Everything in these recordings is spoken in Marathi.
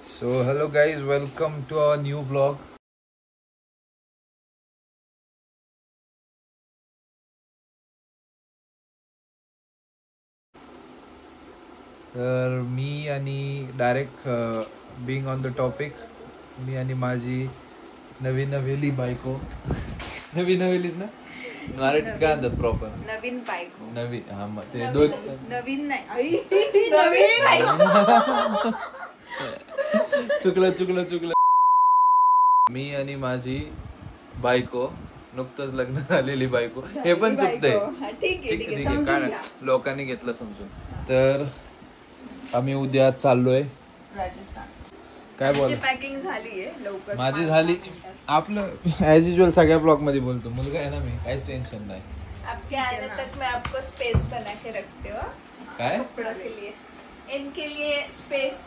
So hello guys, welcome to our new vlog. तर मी आणि direct being on the topic, मी आणि माझी नवीन नवेली बायको नवीन नवेलीच ना मराठीत काय म्हणतात प्रॉपर नवीन बायको नवीन हा मग ते दोन नवीन नाही नवीन चुकलं मी आणि माझी बायको नुकतंच लग्न झालेली बायको हे पण चुकतंय. ठीक आहे काय लोकांनी घेतलं समजून. तर आम्ही उद्या चाललोय राजस्थान. काय बोल पॅकिंग झालीये लवकर माझी झाली. आपलं ऍज युजल सगळ्या ब्लॉग मध्ये बोलतो. मुलगा आहे ना मी, काहीच टेन्शन नाही. आपके आने तक मैं आपको स्पेस बना के रखते हो. काय कपड़ों के लिए इनके लिए स्पेस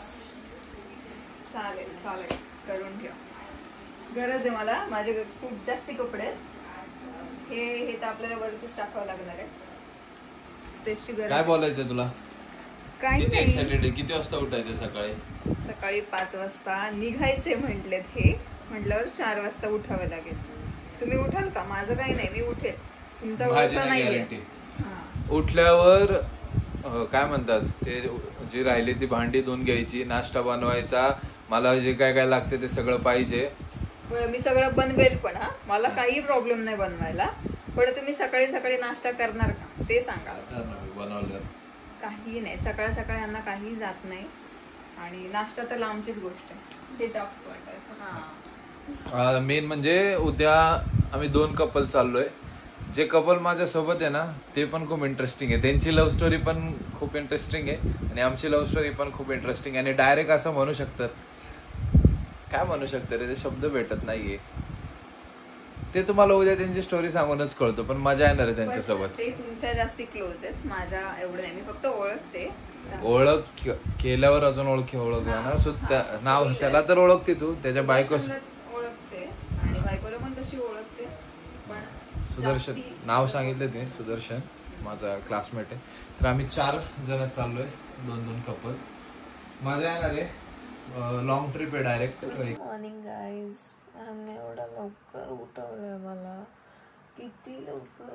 चालेल करून ठेव. गरज आहे मला, माझे खूप जास्ती कपडे आहेत. हे तर आपल्याला वरतीच टाकावं लागणार आहे. स्पेसची गरज. काय बोलायचं तुला? काय किती एक्साइटेड आहे? किती वाजता उठायचं सकाळी? सकाळी 5 वाजता निघायचे म्हटलेत. हे म्हटल्यावर 4 वाजता उठावं लागेल. तुम्ही उठाल का? माझं काही नाही, मी उठेल. तुमचा भरोसा नाहीये. उठल्यावर काय म्हणतात ते, जी राहिली ती भांडी धुवून घ्यायची, नाश्ता बनवायचा, मला जे काय काय लागते ते सगळं पाहिजे. बरं, मी सगळं बनवेल पण. मला काही प्रॉब्लेम नाही बनवायला. पण तुम्ही सकाळी सकाळी नाश्ता करणार का ते सांगा. बनवलं काही नाही, सकाळ सकाळी यांना काही जात नाही. आणि नाश्ता तर लांबचीच गोष्ट आहे. Detox water. मेन म्हणजे उद्या आम्ही 2 कपल चाललोय. जे कपल माझ्या सोबत आहे ना ते पण खूप इंटरेस्टिंग आहे. त्यांची लव्ह स्टोरी पण खूप इंटरेस्टिंग आहे आणि आमची लव्ह स्टोरी पण खूप इंटरेस्टिंग आहे. आणि डायरेक्ट असं म्हणू शकतात, काय म्हणू शकतं रे, ते शब्द भेटत नाहीये. ते तुम्हाला उद्या त्यांची स्टोरी सांगूनच कळतो. पण मजा येणार आहे त्यांच्यासोबत. ते तुमच्या जास्ती क्लोज आहेत, माझ्या एवढं नाही. मी फक्त ओळखते. ओळख केल्यावर अजून ओळख येणार. नाव त्याला तर ओळखते तू, त्याच्या बायको ओळखते आणि बायकोला पण तशी ओळखते. पण सुदर्शन नाव सांगितलं ते, सुदर्शन माझा क्लासमेट आहे. तर आम्ही 4 जण चाललोय, 2-2 कपल. मजा येणार आहे. लॉंग ट्रिप आहे डायरेक्ट. Morning guys. आम्ही एवढा लवकर उठवलंय मला. किती लवकर.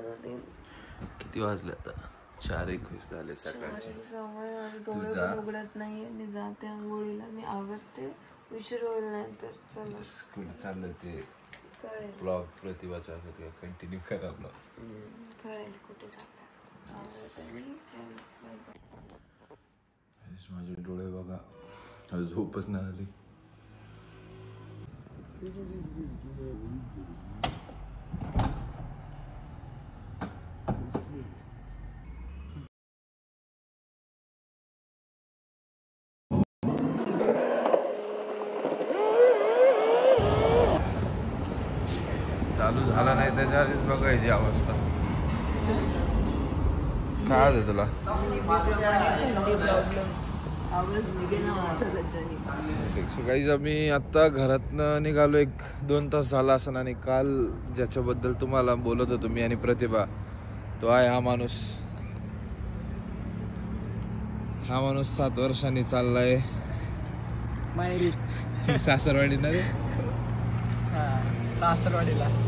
किती वाजले आता? 4:21 झाले सकाळचे. डोळे पण उघडत नाहीये. मी जाते आंघोळीला, मी आवरते. उशीर होईल नाही तर. चलो कुठे चाललंय ते ब्लॉग प्रतिभाचा कंटिन्यू करा. ब्लॉग कळेल कुठे चाललं. माझे डोळे बघा, झोपच नाही आली. चालू झाला नाही त्याच्या आधीच बघायची अवस्था. काय आहे तुला? गाईज आम्ही आता घरातनं निघालो. 1-2 तास झाला असं. आणि काल ज्याच्याबद्दल तुम्हाला बोलत होतो मी आणि प्रतिभा, तो आहे हा माणूस. हा माणूस 7 वर्षांनी चाललाय सासरवाडीत ना,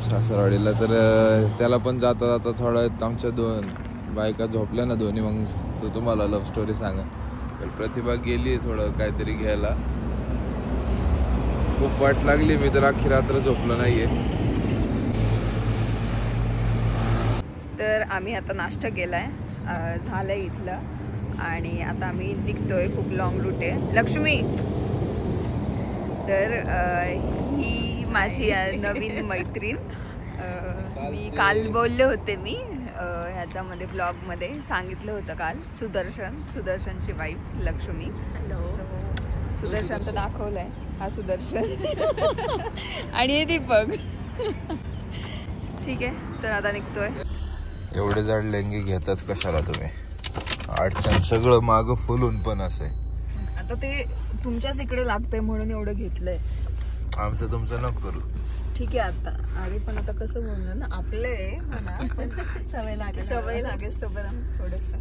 सासरवाडीला. तर त्याला पण जाता जाता थोडं आमच्या 2 बायका झोपल्या ना दोन्ही. मग तो तुम्हाला लव्ह स्टोरी सांगा. तर प्रतिभा गेली थोडं काहीतरी घ्यायला. खूप वाट लागली. मी तर अख्खी रात्र झोपलो नाहीये. तर आम्ही आता नाश्ता केलाय, झालंय इथलं. आणि आता आम्ही निघतोय. खूप लॉंग रूट आहे. लक्ष्मी, तर ही माझी नवीन मैत्रीण. मी काल बोलले होते, मी ह्याच्यामध्ये ब्लॉगमध्ये सांगितलं होतं काल. सुदर्शनची वाईफ लक्ष्मी. हॅलो. सुदर्शन तर दाखवलंय. हा सुदर्शन आणि हे दीपक. ठीक आहे, तर आता निघतोय. एवढे जाड लेंगी घेताच कशाला तुम्ही? अडचण सगळं मागं फुलून पण असं. आता ते तुमच्याच इकडे लागतंय म्हणून एवढं घेतलंय. आमचं तुमचं नको करू. ठीक आहे आता. अरे पण आता कसं बोलणार ना, आपले सवय लागेल तोपर्यंत थोडस.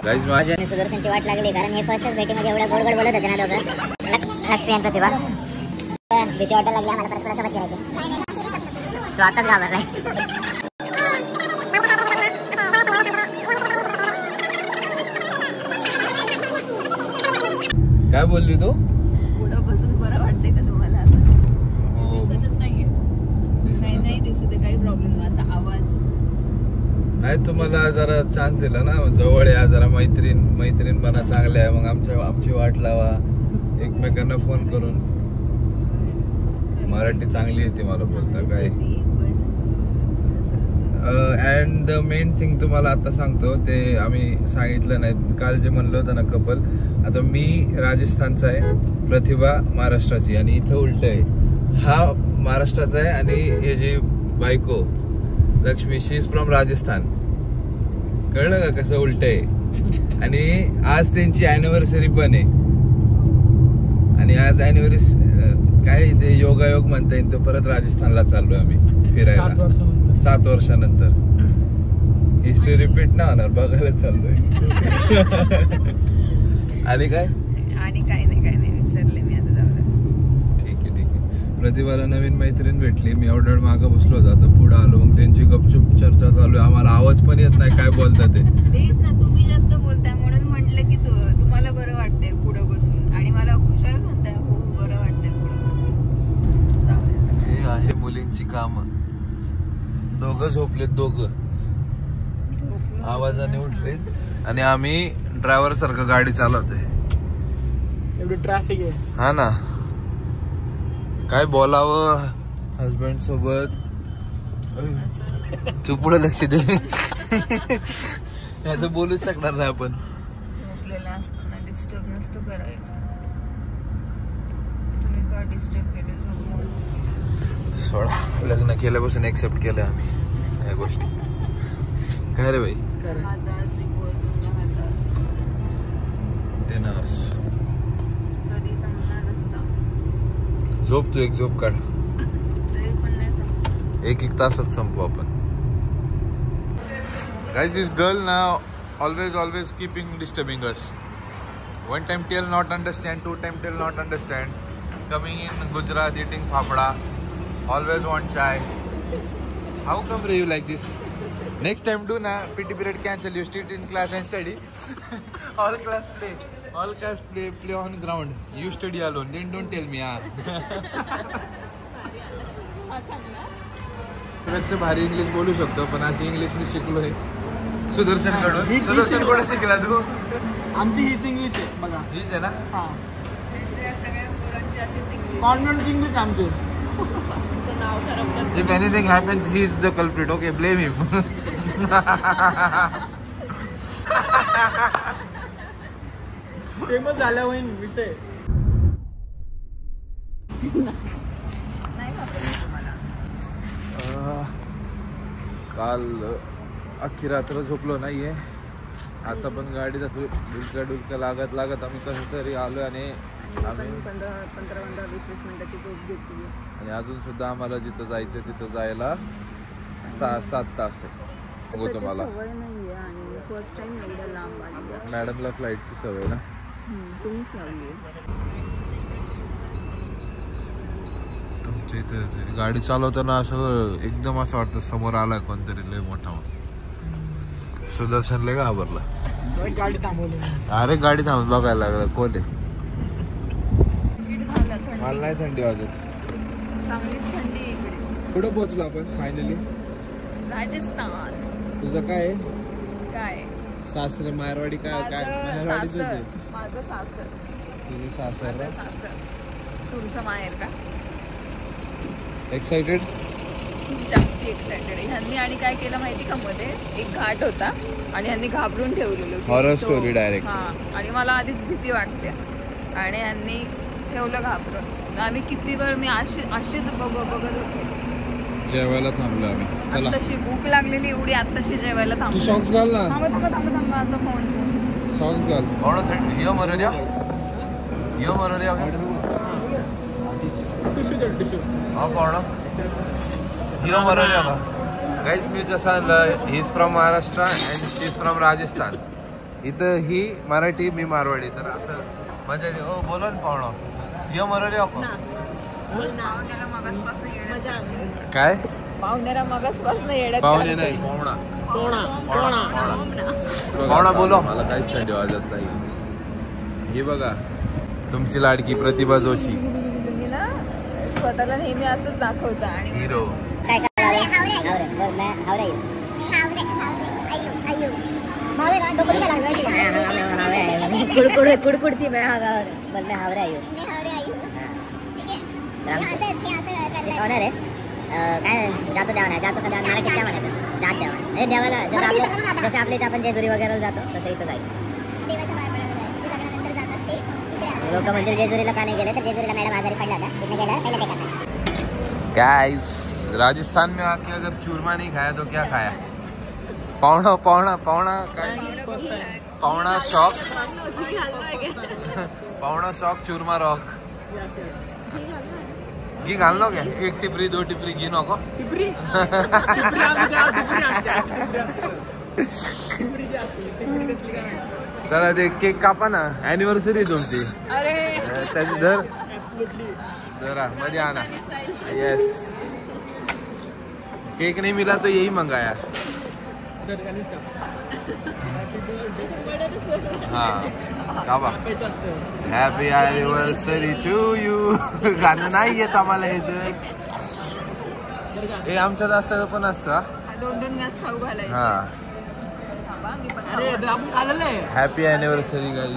गाईज माझ्या सुदर्शनची वाट लागली कारण हे फर्स्टच भेटीमध्ये एवढं गोड गोड बोलत होते ना दोघं. लक्ष्मी आणि प्रतिभा भीती वाटायला लागली आम्हाला परस्पर सोबत करायची. तो आताच घाबरलाय. काय बोलली तू? पुढं बसून बरं वाटतंय का तुम्हाला आता? दिसतच नाहीये. नाही दिसत काही प्रॉब्लेम. माझा आवाज नाही, तुम्हाला जरा चान्स दिला ना, जवळ या, जरा मैत्रीण बना चांगल्या आहे, मग आमची वाट लावा एकमेकांना फोन करून. मराठी चांगली येते मला बोलता काय. अँड द मेन थिंग तुम्हाला आता सांगतो, ते आम्ही सांगितलं नाही काल जे म्हणलं होतं ना कपल. आता मी राजस्थानचा आहे, प्रतिभा महाराष्ट्राची, आणि इथं उलट आहे. हा महाराष्ट्राचा आहे आणि हे जी बायको लक्ष्मी, शी इज फ्रॉम राजस्थान. कळलं का कसं उलट आहे. आणि आज त्यांची अॅनिव्हर्सरी पण आहे. आणि आज अॅनिव्हर्सरी काय ते योगायोग म्हणता येईल, तर परत राजस्थानला चाललोय आम्ही फिरायला 7 वर्षानंतर. हिस्ट्री रिपीट ना होणार, बघायला चाललोय. आणि काय नाही विसरले मी आता. जाऊ. ठीक आहे. प्रतिभाला नवीन मैत्रीण भेटली. मी एवढा वेळ मागं बसलो होतो, आता पुढे आलो. मग त्यांची गपचूप चर्चा चालू आहे. आम्हाला आवाज पण येत नाही काय बोलतात ते. तेच ना, तुम्ही जास्त बोलताय म्हणून म्हटलं की तुम्हाला बरं वाटतंय पुढं बसून, आणि मला खुशाल म्हणताय हो बरं वाटतंय पुढं बसून. हे आहे मुलींची कामं. दोघं झोपलेत, दोघं आवाजाने उठले, आणि आम्ही ड्रायव्हर सारखं गाडी चालवतोय. एवढी ट्रॅफिक आहे. हा ना, काय बोलावं हजबंड सोबत. तू पुढे लक्ष दे. आता बोलूच शकणार नाही आपण. झोपलेला असताना डिस्टर्ब नसतं करायचं. तुम्ही का डिस्टर्ब केलं झोपून? सोडा, लग्न केल्यापासून एक्सेप्ट केलं आम्ही या गोष्टी. काय रे बाई? 10 तास अजून 10 तास 10 hours. कधी संपणार रस्ता? झोप, तू एक झोप काढ. तरी पण नाही संपणार. एक तासात संपू आपण. Guys, this girl now always keeping disturbing us. One time tell not understand, 2 time tell not understand. Coming in Gujarat eating fafda. Always want chai. How come you like this? Next time do na PT period cancel. You sit in class and study. All class play on ground. You study alone. Then don't tell me. पेक्षा भारी इंग्लिश बोलू शकतो, पण अशी इंग्लिश मी शिकलोय सुदर्शन कडून. सुदर्शन कुठे शिकला तू? आमची हीच इंग्लिश आहे बघा. हीच आहे ना? हा, त्यांच्या सगळ्या पोरांची अशीच इंग्लिश. कॉन्व्हेंट इंग्लिश आमची. नाव ठरवतात. If anything happens, he is the culprit. Okay, blame him. Famous झाल्या होईन विषय. नाही का तुम्हाला? काल अख्खी रात्र झोपलो नाहीये. आता पण गाडीचा डुलका लागत आम्ही कसं तरी आलोय, आणि आम्ही 15-20 मिनिटाची झोप घेतली. आणि अजून सुद्धा आम्हाला जिथं जायचं तिथं जायला 6-7 तास आहे. बघू तुम्हाला. सवय नाहीये आणि फर्स्ट टाइम एवढ्या लांब आली. मॅडमला फ्लाईटची सवय ना. तुम्हीच लावली. तुमच्या इथे गाडी चालवताना असं एकदम असं वाटतं समोर आलाय कोणतरी लय मोठा. सुदर्शन लय घाबरला. गाडी थांबवली. अरे गाडी थांबून बघायला लागला कोण आहे. थंडी. मला नाही थंडी वाजत. चांगलीच थंडी आहे इकडे. कुठं पोहोचलो आपण फायनली? राजस्थान. तुझं काय आहे? काय? सासरे मारवाडी काय काय? माझं सासर. तुझं सासर. तुमचं माहेर का? एक्साइटेड? खूप जास्ती एक्साइटेड आहे. ह्यांनी आणि काय केलं माहिती का, मध्ये एक घाट होता आणि ह्यांनी घाबरून ठेवलेलं. Horror story direct. हा, आणि मला आधीच भीती वाटते आणि ह्यांनी ठेवलं घाबरून. आम्ही किती वेळ मी अशीच बघत होते. जेवायला थांबलो आम्ही. चला, आत्ताशी भूक लागलेली एवढी, आत्ताशी जेवायला तू थांबलो. सॉक्स घाल ना. थांबा माझा फोन. सॉक्स घाल. कोण थंडी यो मरोऱ्या हा कोण यो मरोऱ्या का? गाइस, मी जसं he is from Maharashtra and she is from Rajasthan. इथं ही मराठी मी मारवाडी तर असं मजा येते. हो बोला ना पाहुणा ये मराठी आपण पाहुण्याला मगासपासून येडत काय पाहुण्याला मगासपासून येडत पाहुणे नाही पाहुणा पाहुणा बोलो. मला काहीच थंडी वाजत नाही. हे बघा तुमची लाडकी प्रतिभा जोशी. तुम्ही ना स्वतःला नेहमी असंच दाखवता आणि हिरो. काय करावे कुडकुडती मैं हावरे आयु शिकवणार आहे. काय जातो देवा नाही जातो का देवा मराठीत काय म्हणायचं जात देवा हे देवाला जसं आपल्या इथे आपण जेजुरी वगैरे जातो तसं इथं जायचं. लोक म्हणतील जेजुरीला का नाही गेले तर जेजुरीला मॅडम आजारी पडला होता तिथे गेलं पहिलं ते करणार. गाइस राजस्थान में आके अगर चूरमा नहीं खाया तो क्या खाया. पाहुणा पाहुणा पाहुणा काय पाहुणा शॉक पाहुणा शॉक चूरमा रॉक घी घाललो क्या. एक टिपरी 2 टिपरी घी नको. चला ते केक कापा ना अॅनिव्हर्सरी तुमची. अरे त्याची धर जरा मध्ये आना. यस केक नहीं मिला तो यही मंगाया. हाँ काबा हॅपी ॲनिव्हर्सरी टू यू. गाणं नाही येत आम्हाला हे आमच्यात असं पण असतं. 2-2 घास खाऊ घालायचे. हा थांबा मी पण अरे आपण खाल्लेलं आहे. Happy anniversary guys.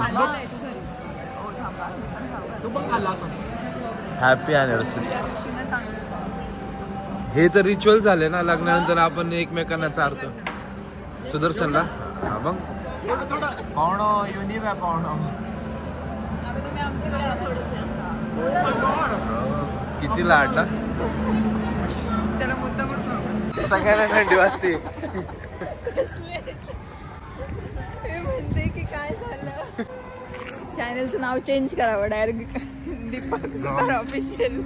हो थांबा मी पण खाऊ तू पण खाल्ला असं. Happy anniversary. त्या दिवशी ना चांगलं हे तर रिच्युअल झाले ना लग्नानंतर आपण एकमेकांना चारतो. सुदर्शनला हा मग पाहुणो युनिक आहे पाहुणो. आता तुम्ही आमच्याकडे या थोडंसं. किती लाड ना त्याला मुद्दा म्हणतो सगळ्यांना थंडी वाजते. मी म्हणते की काय झालं. चॅनलचं नाव चेंज करावं डायरेक्ट दीपक सुतार ऑफिशियल.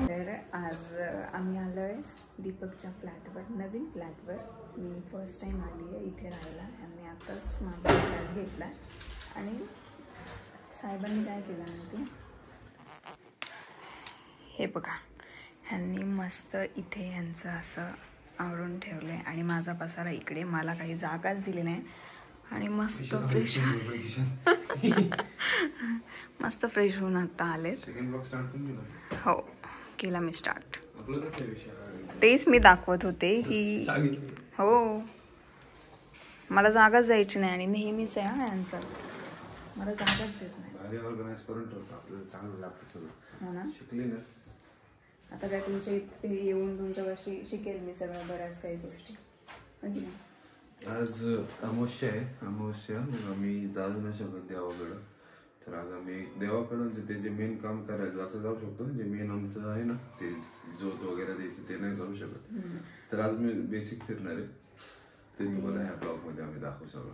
तर आज आम्ही आलो आहे दीपकच्या फ्लॅटवर नवीन फ्लॅटवर. मी फर्स्ट टाईम आली आहे इथे राहायला. यांनी आत्ताच माझा फ्लॅट घेतला आणि साहेबांनी काय केलं माहिती हे बघा. ह्यांनी मस्त इथे यांचं असं आवरून ठेवलं आहे आणि माझा पसारा इकडे. मला काही जागाच दिली नाही आणि मस्त फ्रेश मस्त फ्रेश होऊन आता आलेत. हो केला मी स्टार्ट. तेच मी दाखवत होते की हो मला जागाच द्यायची नाही आणि नेहमीच आहे हा यांचं. मला जागाच देत नाही. हो ना आता काय तुमच्या इथे येऊन तुमच्यापाशी शिकेल मी सगळं बऱ्याच काही गोष्टी. आज अमावस्या आहे. अमावस्या मग आम्ही जाऊ नाही शकत देवाकडं. तर आज आम्ही देवाकडं ते जे मेन काम करायचं असं जाऊ शकतो. जे मेन आमचं आहे ना ते जोत वगैरे द्यायची ते नाही करू शकत. तर आज मी बेसिक फिरणार आहे ते तुम्हाला ह्या ब्लॉग मध्ये आम्ही दाखवू सगळं.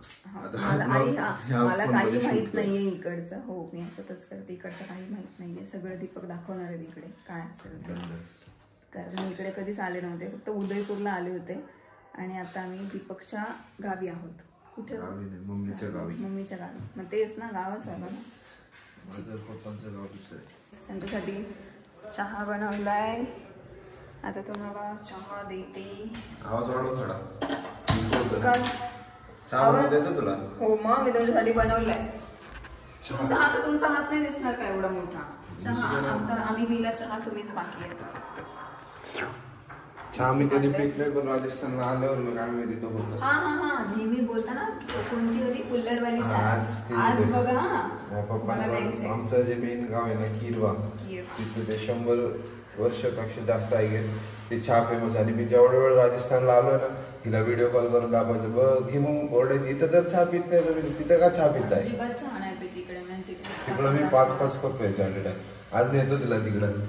मला काही माहित नाहीये इकडचं. हो मी ह्याच्यातच करते. इकडचं काही माहित नाहीये. सगळं दीपक दाखवणार आहे इकडे काय असेल ते. कारण मी इकडे कधीच आले नव्हते. फक्त उदयपूरला आले होते आणि आता आम्ही दीपकच्या गावी आहोत. कुठे मम्मीच्या गावी. मम्मीच्या गावी. मग तेच ना गावच आहे ना. माझं पप्पांचं गाव दुसरं आहे. त्यांच्यासाठी चहा बनवलाय. आता तुम्हाला चहा देते. आवाज वाढव थोडा. चहा बनवते तुला. हो मग मी तुमच्यासाठी बनवलाय. तुमचा हात नाही दिसणार का एवढा मोठा. चहा आमचा आम्ही पिला चहा तुम्हीच बाकी आहे. चहा मी कधी पित नाही पण राजस्थानला आल्यावर मग आम्ही तिथं होतो. हा नेहमी बोलता ना कोणती होती कुल्लडवाली चहा. आज बघा पप्पांचं आमचं जे मेन गाव आहे ना किरवा तिथे ते 100 वर्षापेक्षा जास्त आहे गेस ते चहा फेमस. आणि मी जेवढ्या वेळ राजस्थानला आलो ना हिला व्हिडिओ कॉल करून दाखवायचं बघ ही मग ओरडायची इथं जर चहा पित नाही तर तिथं का चहा पित आहे. तिकडं मी 5-5 कप प्यायचे ऑल टाइम. आज नेतो तिला तिकडं.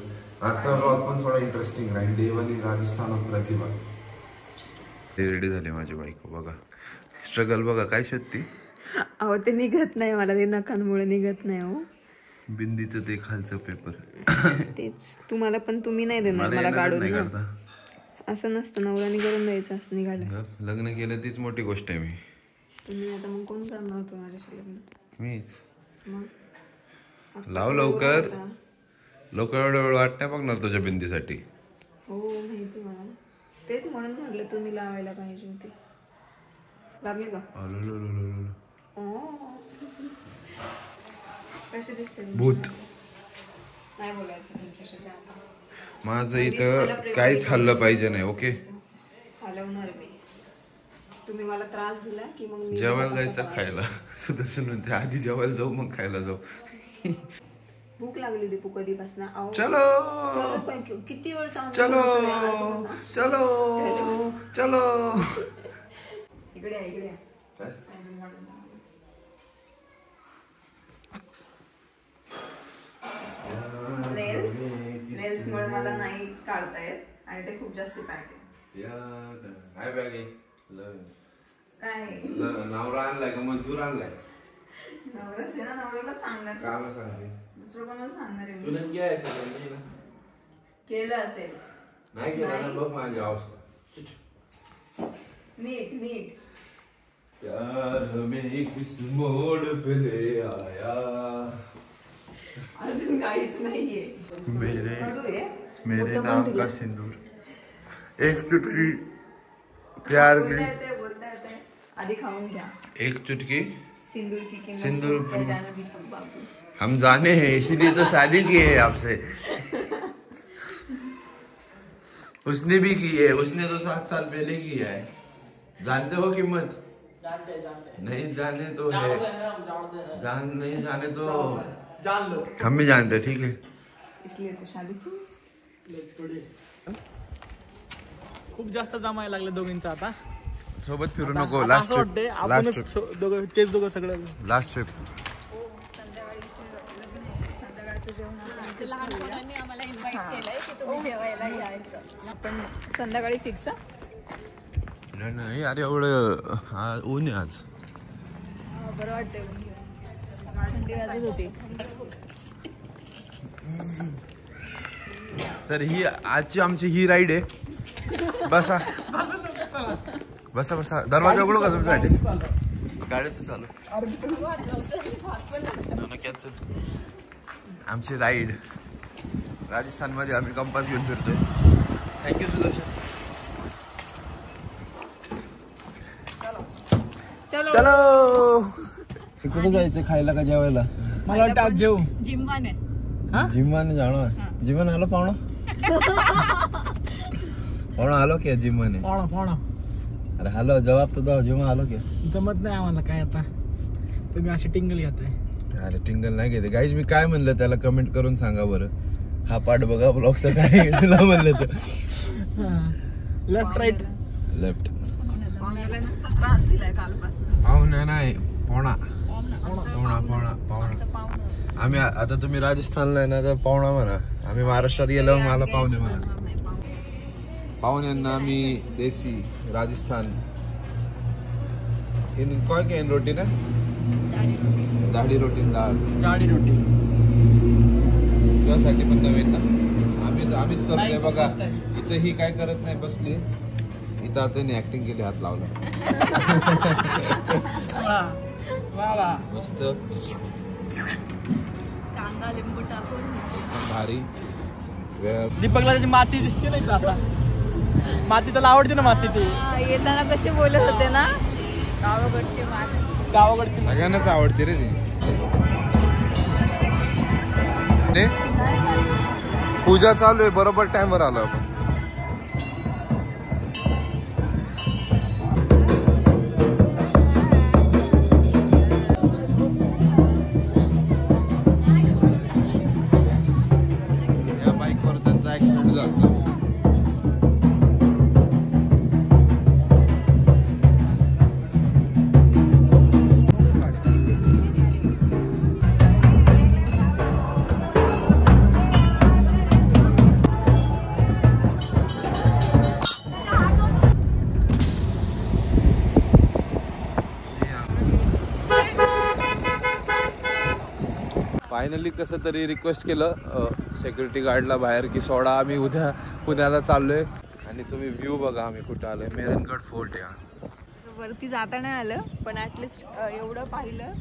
आजचा ब्लॉग पण थोडा इंटरेस्टिंग राहील. देवानी राजस्थान प्रतिभा. रेडी झाली माझी बायको बघा. स्ट्रगल बघा काय शक्ती. अहो ते निघत नाही मला. ते नखांमुळे निघत नाही. हो बिंदीचं ते खालचं पेपर तेच तुम्हाला पण तुम्ही नाही देणार मला काढून. असं नसतं नवऱ्याने करून द्यायचं असं निघालं. लग्न केलं तीच मोठी गोष्ट आहे. मी तुम्ही आता मग कोण करणार होतो माझ्याशी लग्न? मीच. मग लाव लवकर. लोक एवढा वेळ वाट नाही बघणार तुझ्या बिंदीसाठी. हो माहिती मला. तेच म्हणून म्हटलं तुम्ही लावायला पाहिजे होते. लागले का? कसे दिसते? भूत. नाही बोलायचं तुमच्याशी जाता. माझं इथं काहीच हल्लं पाहिजे नाही. ओके हलवणार मी. तुम्ही मला त्रास दिला की मग मी जेवायला जायचं खायला. सुदर्शन म्हणते आधी जेवायला जाऊ मग खायला जाऊ. भूक लागली दीपू कधीपासून. चलो किती वेळ चलो चलो चलो. इकडे इकडे रेल्स मुळे मला नाही काढता येत आणि ते खूप जास्त पॅक आहे. काय नवरा आणलाय का मजूर आणलाय? नवराच आहे ना. नवऱ्याला सांगणार. काम सांगते दुसरं कोणाला सांगणार आहे? तुला केलं असेल नाही केलं बघ माझी अवस्था. नीट नीट. प्यार में किस मोड़ पे ले आया. अजून काहीच नाहीये. मेरे नाम का सिंदूर एक चुटकी प्यार की. बोलता येते. आधी खाऊन घ्या. एक चुटकी सिंदूर की कीमत सिंदूर जाने दीपक बाबू. हम जाने हैं इसीलिए तो शादी की है आपसे. उसने भी की है. उसने तो 7 साल पहले किया है. जानते हो कीमत? नहीं जाने तो है. जान नहीं जाने तो जान लो. हम भी जानते. ठीक है इसलिए तो शादी की. खूप जास्त जमायला लागले दोघींचं आता. सोबत फिरू नको. Last trip. Last trip. तेच दोघं सगळं. Last trip. संध्याकाळी संध्याकाळचं जेवण लहान मुलांनी आम्हाला इन्व्हाइट केलंय की तुम्ही जेवायला यायचं. आपण संध्याकाळी फिक्स. नाही अरे एवढं ऊन आहे आज. बरं वाटतंय. थंडी वाजत होती. तर ही आजची आमची ही राईड आहे. बसा बसा बसा. दरवाजा उघडू का तुमच्यासाठी? गाडी तर चालू. कॅन्सल. आमची राईड राजस्थान मध्ये आम्ही कंपास घेऊन फिरतोय. थँक्यू सुदर्शन. चलो. कुठे जायचं खायला का जेवायला? मला वाटतं आज जेऊ. जिम्माने जिम्माने जाणार. जिम्माने आलो पाहुणा. पाहुणा आलो क्या जिम्माने? पाहुणा. अरे हॅलो जवाब तो दो. जिम्मा आलो क्या? जमत नाही आम्हाला काय आता. तुम्ही अशी टिंगल घेताय. अरे टिंगल नाही घेते गाईज. मी काय म्हणलं त्याला कमेंट करून सांगा बरं. हा पार्ट बघा ब्लॉगचा काय तुला म्हणलं तर. Left right left. पाहुण्याला नुसता त्रास दिलाय कालपासून. पाहुणा नाही पाहुणा. पाहुणा. आम्ही आता तुम्ही राजस्थानला आहे ना तर पाहुणा म्हणा. आम्ही महाराष्ट्रात गेल्यावर मला पाहुणे म्हणा. पाहुण्यांना आम्ही देसी राजस्थान इन काय काय रोटी ना. जाडी रोटी डाळ. जाडी रोटी त्यासाठी पण नवीन ना. आम्हीच करतोय बघा. इथं ही काय करत नाही बसली. इथं आता ऍक्टिंग केली. हात लावला. मस्त कांदा लिंबू टाकून भारी. दीपकला त्याची माती दिसते नाही का आता. माती त्याला आवडते ना. माती ती येताना कसे बोलत होते ना. गावाकडची माती. गावाकडची सगळ्यांनाच आवडते रे ते. पूजा चालू आहे. बरोबर टाइमवर आलो आपण. या बाईकवर त्यांचा ऍक्सिडेंट झाला. फायनली कसं तरी रिक्वेस्ट केलं सिक्युरिटी गार्डला बाहेर की सोडा. आम्ही उद्या पुण्याला चाललोय. आणि तुम्ही व्ह्यू बघा आम्ही कुठं आलोय. मेहरणगड फोर्ट आहे. वरती जाता नाही आलं, पण ॲटलिस्ट एवढं पाहिलं,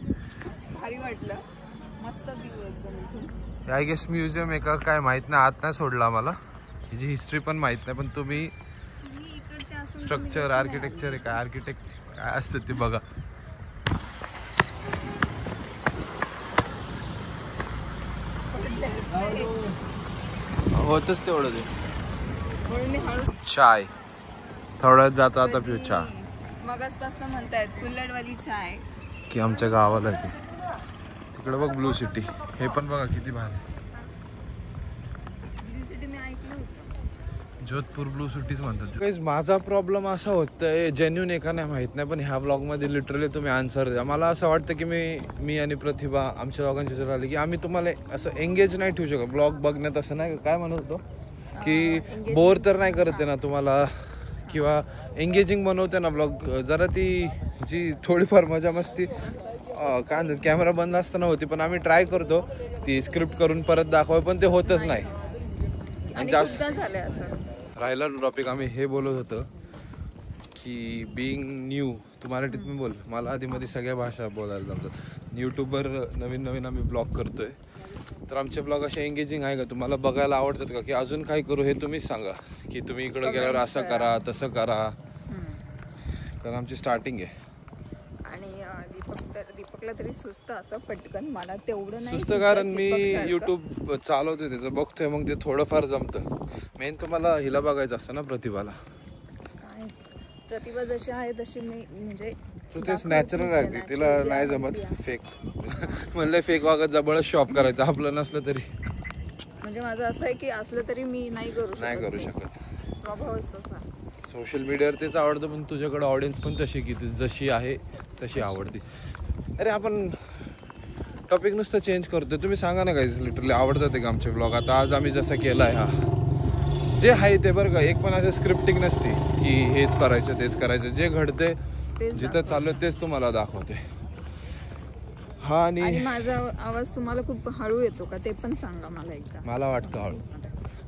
भारी वाटलं. मस्त व्ह्यू एकदम इथून. आय गेस म्युझियम आहे का काय माहित नाही, आत नाही सोडला आम्हाला, हिची हिस्ट्री पण माहित नाही. पण तुम्ही इकडचे असून स्ट्रक्चर आर्किटेक्चर आहे काय, आर्किटेक्ट काय असतं ते बघा. होतच तेवढं ते. म्हणून मी हळू चाय थोड्यात जातो आता पिऊ चहा. मगासपासून म्हणतायत कुल्हड़वाली चाय की आमच्या गावाला आहे ती. तिकडे बघ ब्लू सिटी, हे पण बघा किती भारी. ब्लू सिटी मी ऐकलं होतं. जोधपूर ब्लू सिटीज म्हणतात. माझा प्रॉब्लेम असा होतोय, जेन्युन आहे का नाही माहित नाही, पण ह्या ब्लॉगमध्ये लिटरली तुम्ही आन्सर द्या. मला असं वाटतं की मी आणि प्रतिभा आमच्या दोघांची जर आली की आम्ही तुम्हाला असं एंगेज नाही ठेवू शकत ब्लॉग बघण्यात. असं नाही काय म्हणत होतो की बोर तर नाही करते ना तुम्हाला, किंवा एंगेजिंग बनवते ना ब्लॉग. जरा ती जी थोडीफार मजा मस्ती काय म्हणतात कॅमेरा बंद असताना होती, पण आम्ही ट्राय करतो ती स्क्रिप्ट करून परत दाखवाय, पण ते होतच नाही. आणि जास्त झालंय असं. राहिला टॉपिक आम्ही हे बोलत होतो की बिईंग न्यू, तू मराठीत मी बोल, मला आधीमध्ये सगळ्या भाषा बोलायला जमतात. यूट्यूबवर नवीन नवीन आम्ही ब्लॉग करतोय, तर आमचे ब्लॉग असे एंगेजिंग आहे का, तुम्हाला बघायला आवडतात का, की अजून काय करू हे तुम्हीच सांगा. की तुम्ही इकडं गेल्यावर असं करा तसं करा, कारण आमची स्टार्टिंग आहे. आणि दीपकला तरी सुस्त असं पटकन, मला तेवढं नाही सुस्त, कारण मी युट्यूब चालवतोय त्याचं बघतोय, मग ते थोडंफार जमतं. मेन तुम्हाला हिला बघायचं असतं ना, प्रतिभाला. काय प्रतिभा जशी आहे तशी मी म्हणजे तू तेच नॅचरल आहे, तिला नाही जमत फेक. म्हणलं फेक वागत जबळ शॉप करायचं आपलं नसलं तरी. म्हणजे माझं असं आहे की असलं तरी मी नाही करू शकत. स्वभावच तसा. सोशल मीडियावर तेच आवडतं, पण तुझ्याकडे ऑडियन्स पण तशी की जशी आहे तशी आवडते. अरे आपण टॉपिक नुसतं चेंज करतोय, तुम्ही सांगा ना काही लिटरली आवडतात का आमचे ब्लॉग. आता आज आम्ही जसं केलं आहे, हा जे आहे ते बरं का, एक पण असं स्क्रिप्टिंग नसते की हेच करायचं तेच करायचं. जे घडते जिथं चालू आहे तेच तुम्हाला दाखवते. हा आणि माझा आवाज तुम्हाला खूप हळू येतो का ते पण सांगा मला एकदा. मला वाटतं हळू.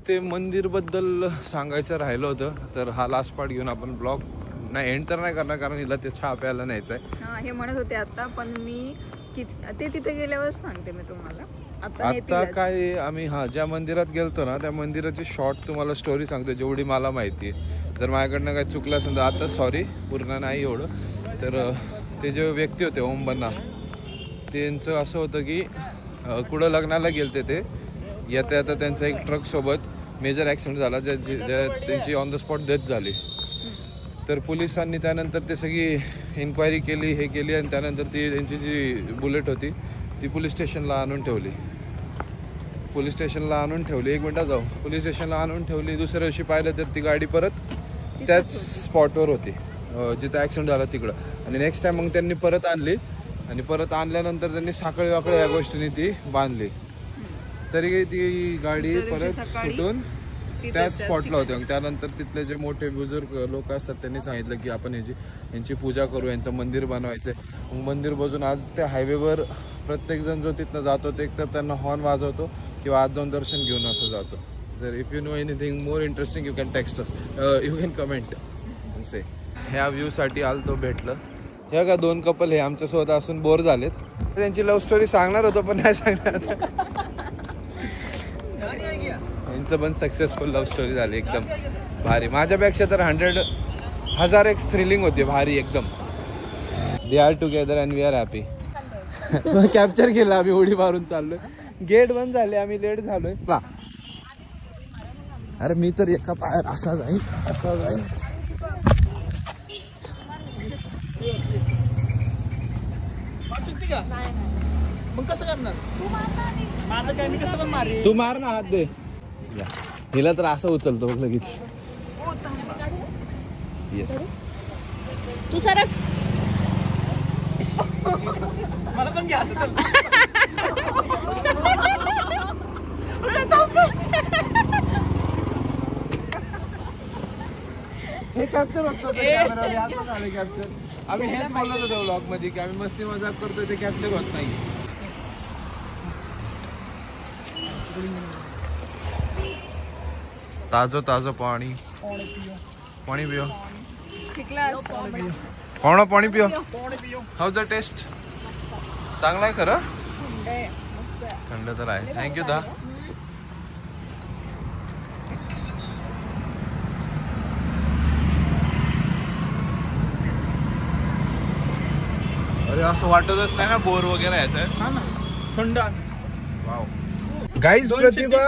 ते मंदिर बद्दल सांगायचं राहिलं होतं, तर हा लास्ट पार्ट घेऊन आपण ब्लॉग नाही एंड तर नाही करणार, कारण हिला ते चहा प्यायला न्यायचं आहे. हा हे म्हणत होते आता, पण मी ते तिथे गेल्यावर सांगते मी तुम्हाला. आता काय आम्ही ज्या मंदिरात गेलतो ना, त्या मंदिराची शॉर्ट तुम्हाला स्टोरी सांगतो जेवढी मला माहिती आहे. जर माझ्याकडनं काही चुकलं असेल तर आता सॉरी, पूर्ण नाही एवढं. तर ते जे व्यक्ती होते ओम बन्ना, त्यांचं असं होतं की कुठं लग्नाला गेलते ते, येता येता त्यांचा एक ट्रकसोबत मेजर ॲक्सिडेंट झाला, ज्या त्यांची ऑन द स्पॉट डेथ झाली. तर पोलिसांनी त्यानंतर ते सगळी इन्क्वायरी केली, हे केली, आणि त्यानंतर ती त्यांची जी बुलेट होती ती पोलीस स्टेशनला आणून ठेवली. एक मिनटात जाऊ, पोलीस स्टेशनला आणून ठेवली. दुसऱ्या दिवशी पाहिलं तर ती गाडी परत त्याच स्पॉटवर होती जिथं ॲक्सिडेंट झाला तिकडं. आणि नेक्स्ट टाइम मग त्यांनी परत आणली, आणि परत आणल्यानंतर त्यांनी साखळी वाकळी या गोष्टीने ती बांधली. तरी ती गाडी परत सुटून त्याच स्पॉटला होते. मग त्यानंतर तिथले जे मोठे बुजुर्ग लोक असतात त्यांनी सांगितलं की आपण यांची पूजा करू, यांचं मंदिर बनवायचं. मग मंदिर बजून आज त्या हायवेवर प्रत्येकजण जो तिथनं जातो ते एकतर त्यांना हॉर्न वाजवतो किंवा आज जाऊन दर्शन घेऊन असं जातो. जर if you know anything more interesting you can text us, you can comment say. ह्या व्ह्यूसाठी आलं तो भेटलं. ह्या का दोन कपल हे आमच्यासोबत असून बोर झालेत. त्यांची लव्ह स्टोरी सांगणार होतो पण नाही सांगणार. यांचं पण सक्सेसफुल लव्ह स्टोरी झाली, एकदम भारी. माझ्यापेक्षा तर 100x थ्रिलिंग होती, भारी एकदम. They are together and we are happy. Capture केलं आम्ही, उडी मारून चाललोय. गेट बंद झाले, आम्ही लेट झालोय. अरे मी तर एका पायात असा जाईल. मग कसं करणार? माझं काय, मी कसं पण मारेन. तू मार ना, हात दे. हिला तर असं उचलतो बघ लगेच. येस, तू सरक. मला पण घ्या. हे कॅप्चर होतं कॅप्चर. आम्ही हेच बोलत होतो ब्लॉग मध्ये की आम्ही मस्ती मजाक करतोय, ते कॅप्चर होत नाही. ताजं पाणी पिओ. शिकलास कोणा पाणी पिओ हाऊ द टेस्ट चांगला आहे खरं थंड तर आहे थँक्यू दा अरे असं वाटतच नाही ना बोर वगैरे येत थंड वाव गाईज प्रतिभा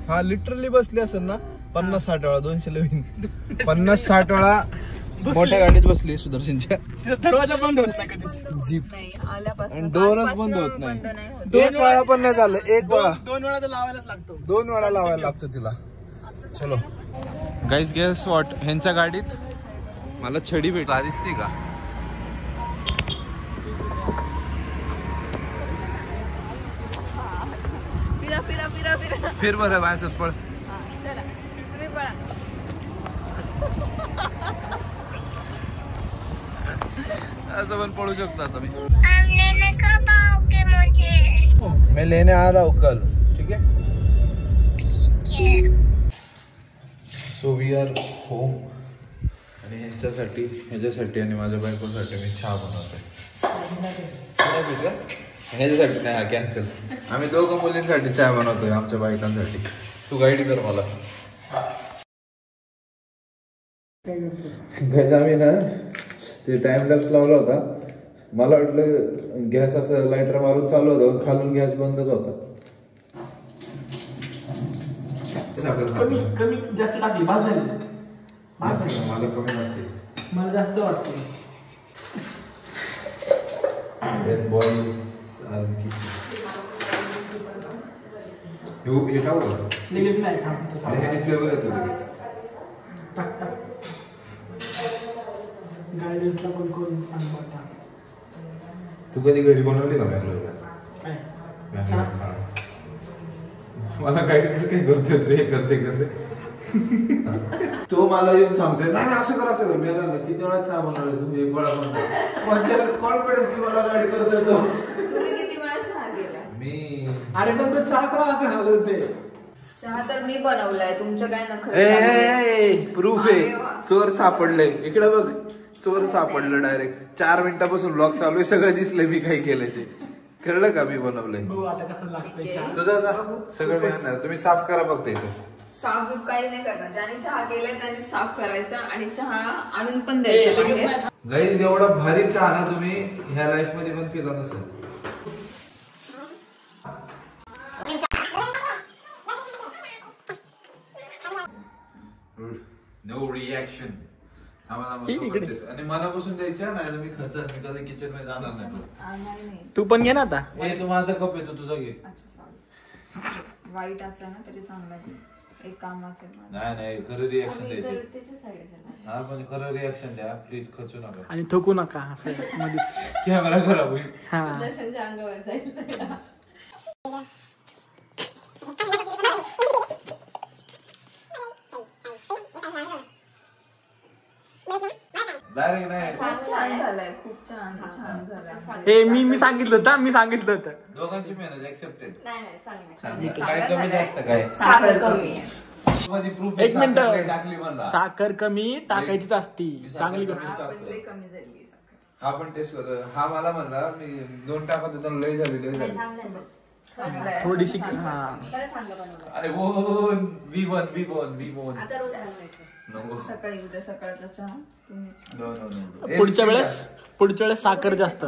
हा लिटरली बसली असेल ना 50-60 वेळा 200 लवीन 50-60 वेळा मोठ्या गाडीत बसली सुदर्शनच्या दरवाजा बंद होत नाही कधीच जीप आल्यापासून आणि डोअरच बंद होत नाही एक वेळा पण नाही झालं एक वेळा 2 वेळा तर लावायलाच लागतो 2 वेळा लावायला लागतो तिला चलो गाईज गेस वॉट ह्यांच्या गाडीत मला छडी भेटला दिसते का फिरा फिरा फिरा फिरा फिर बरं बायसत पळ चला तुम्ही पळा असं पण पळू शकतो आता मैं लेने आ रहा हूँ कल ठीक है सो वी आर होम आणि ह्याच्यासाठी आणि माझ्या बायकोसाठी मी चहा बनवतोय ह्याच्यासाठी नाही हा कॅन्सल आम्ही दोघं मुलींसाठी चहा बनवतोय आमच्या बायकांसाठी तू गाईड कर मला आम्ही ना ते टाइम लॅप्स लावला होता मला वाटलं गॅस असं लायटर मारून चालू होतं खालून गॅस बंदच होता कमी जास्त टाकली बास झाली मला कमी वाटते मला जास्त वाटते लगेच नाही फ्लेवर येतो लगेच गायडन्सला पण कोण सांगता तू कधी घरी बनवली का बँगलोरला काय मला गाईड कसं काय करतोय रे करते तो मला येऊन सांगतोय नाही असं कर मी किती वेळा चहा बनवले तू एक वेळा बनवतो कॉन्फिडन्स मला गाईड करतोय तो तुम्ही किती वेळा चहा केला मी अरे पण तो चहा का असं हलवते चहा तर मी बनवलाय तुमचं काय नखर प्रूफ आहे चोर सापडलंय इकडे बघ चोर सापडलं डायरेक्ट 4 मिनिटापासून ब्लॉग चालू आहे सगळं दिसलंय मी काय केलंय ते कळलं का मी बनवलंय बघू आता कसं लागतंय चहा तुझा सगळं मी आणणार तुम्ही साफ करा फक्त इथे साफ बीफ काही नाही करणार ज्याने चहा केलाय त्याने साफ करायचा आणि चहा आणून पण द्यायचा बाहेर. गाईज एवढा भारी चहा ना तुम्ही ह्या लाईफ मध्ये पण पिला नसेल नो रिएक्शन आणि मनापासून द्यायच्या नाही मी खचन मी कधी किचन मध्ये जाणार नाही तू पण घे ना आता तू माझा कप येतो तुझा घे वाईट असला ना तरी चांगला एक कामाचं नाही खरं रिएक्शन द्यायचं हा पण खरं रिएक्शन द्या प्लीज खचू नका आणि थकू नका असं मध्येच कॅमेरा खराब होईल हा खूप छान झालंय खूप छान झालंय हे मी सांगितलं होतं दोघांची मेहनत एक्सेप्टेड काय कमी जास्त काय साखर कमी आहे एक मिनिट टाकली म्हणला साखर कमी टाकायचीच असती चांगली कमी झाली साखर हा पण टेस्ट कर हा मला म्हणला मी 2 टाकत होता लय झाली थोडीशी सकाळी उद्या सकाळचा चहा तुम्हीच पुढच्या वेळेस साखर जास्त